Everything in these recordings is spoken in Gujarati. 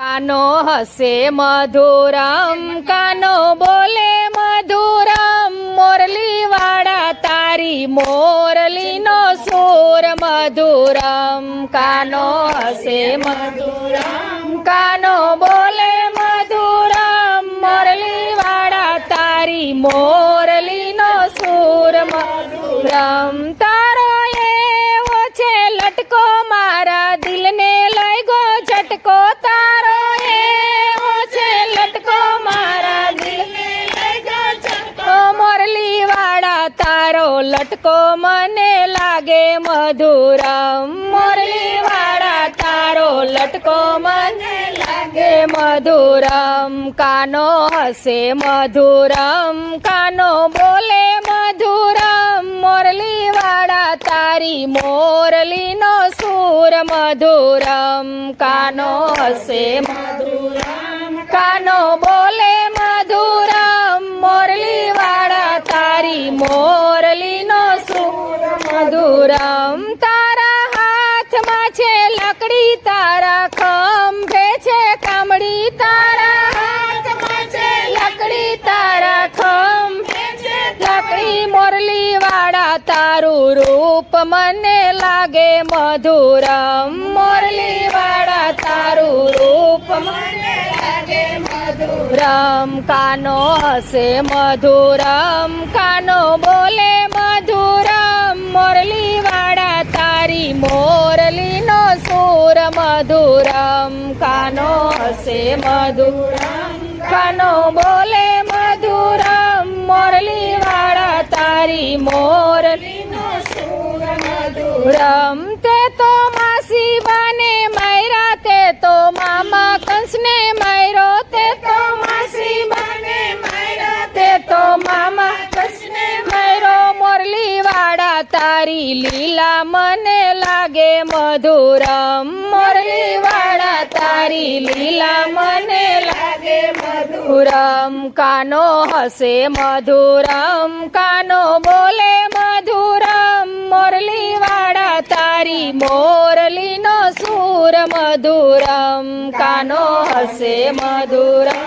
કાનો હસે મધુરમ, કાનો બોલે મધુરમ, મોરલી વાળા તારી મોરલીનો સૂર મધુરમ. કાનો હસે મધુરમ, કાનો બોલે મધુરમ, મોરલી વાળા તારી મોરલીનો સૂર મધુરમ. તારો એવો છે લટકો મારા દિલને લઈ ગો ઝટકો, તારો એવો છે લટકો મારા દિલને લઈ ગો ઝટકો. મોરલી વાળા તારો લટકો મને લાગે મધુરમ, મોરલી વાળા તારો લટકો મને લાગે મધુરમ. કાનો હસે મધુરમ, કાનો બોલે મધુરમ, મોરલી વાળા તારી મોરલીનો સૂર મધુરમ. કાનો હસે મધુરમ, કાનો બોલે મધુરમ, મોરલી વાળા તારી મોરલીનો સૂર મધુરમ. તારા હાથમાં છે લકડી, તારા ખંભે છે કામડી, તારા હાથમાં છે લકડી, તારા ખંભે છે લકડી. મોરલી વાળા તારું રૂપ મને લાગે મધુરમ, મોરલી વાળા તારું રૂપ મને લાગે મધુરમ. કાનો હસે મધુરમ, કાનો બોલે મધુરમ, મોરલી વાળા તારી મોરલીનો સૂર મધુરમ. કાનો હસે મધુરમ, કાનો બોલે મધુરમ, મોરલી વાળા તારી મોરલીનો સૂર મધુરમ. તે તો માસી બાને માયરા, તે તો મામા કંસને માયરો, તે તો માસી બાને માયરા, તે તો મામા કંસને માયરો. મોરલી વાળા તારી લીલા મને લાગે મધુરમ, મોરલી વાળા તારી લીલા મને લાગે મધુરમ. કાનો હસે મધુરમ, કાનો બોલે મધુરમ, મોરલી વાળા તારી મોરલીનો સૂર મધુરમ. કાનો હસે મધુરમ,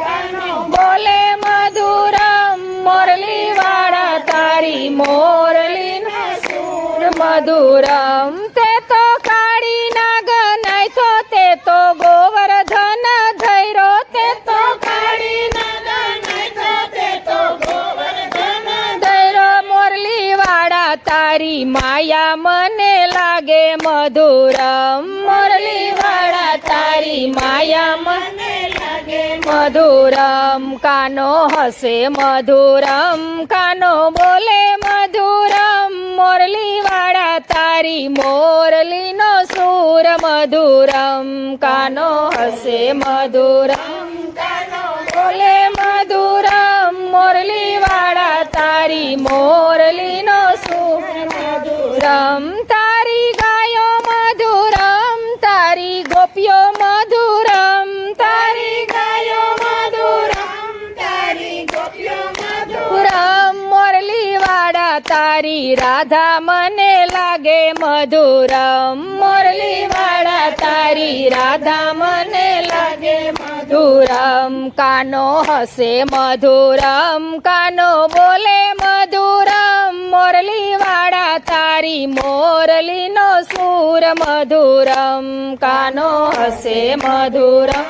કાનો બોલે મધુરમ, મોરલી વાળા તારી મોરલીનો સૂર મધુરમ. તે તો કાળી નાગ નાયથો, તે તો ગોવર્ધન ધૈરો, તે તો કાળી નાગ નાયથો, તે તો ગોવર્ધન ધૈરો. મોરલી વાળા તારી માયા મને લાગે મધુરમ, મોરલી વાળા તારી માયા મને લાગે મધુરમ. કાનો હસે મધુરમ, કાનો બોલે મધુરમ, મોરલી વાળા તારી મોરલીનો સૂર મધુરમ. કાનો હસે મધુરમ, કાનો બોલે મધુરમ, મોરલી વાળા તારી મોરલીનો સૂર મધુરમ. તારી ગાયો મધુરમ, તારી ગોપીઓ મધુરમ, તારી ગાયો મધુરમ, તારી ગોપીઓ મધુરમ. મોરલી વાળા તારી રાધા મને લાગે મધુરમ, મોરલી વાળા તારી રાધા મને લાગે મધુરમ. કાનો હસે મધુરમ, કાનો બોલે મધુરમ, મોરલી વાળા તારી મોરલીનો સૂર મધુરમ. કાનો હસે મધુરમ,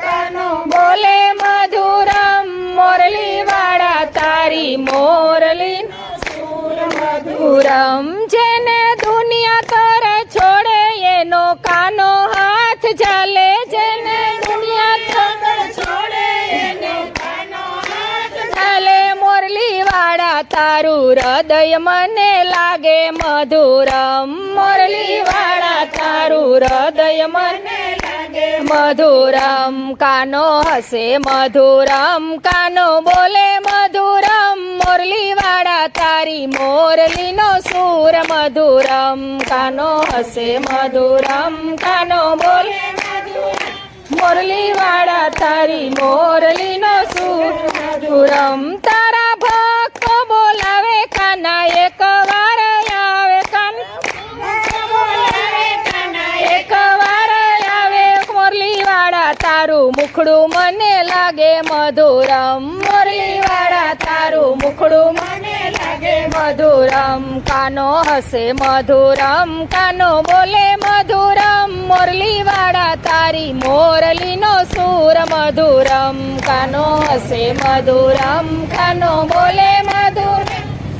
કાનો બોલે મધુરમ, મોરલી વાળા તારી મોરલીનો સૂર મધુરમ. જેને દુનિયા તર છોડે એનો કાનો હાથ ચાલે, જેને દુનિયા તર છોડે એનો કાનો હાથ ચાલે. મોરલી વાળા તારું હૃદય મને લાગે મધુરમ, મોરલી વાળા તારું હૃદય મને લાગે મધુરમ. કાનો હસે મધુરમ, કાનો બોલે મધુરમ, મોરલી વાળા તારી મોરલીનો સૂર મધુરમ. કાનો હસે મધુરમ, કાનો બોલે મધુરમ, મોરલી વાળા તારી મોરલીનો સૂર મધુરમ. તારા ભક્તો બોલાવે કાના એક વાર આવે, કાના બોલાવે કાના એક વાર આવે. મોરલી વાળા તારું મુખડું મને લાગે મધુરમ મુરલીવાળા તારું મુખડું મને લાગે મધુરમ કાનો હસે મધુરમ કાનો બોલે મધુરમ મુરલીવાળા તારી મોરલીનો સૂર મધુરમ કાનો હસે મધુરમ કાનો બોલે મધુર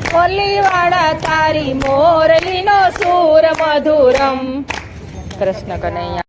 મુરલીવાળા તારી મોરલીનો સૂર મધુરમ કૃષ્ણ કનૈયા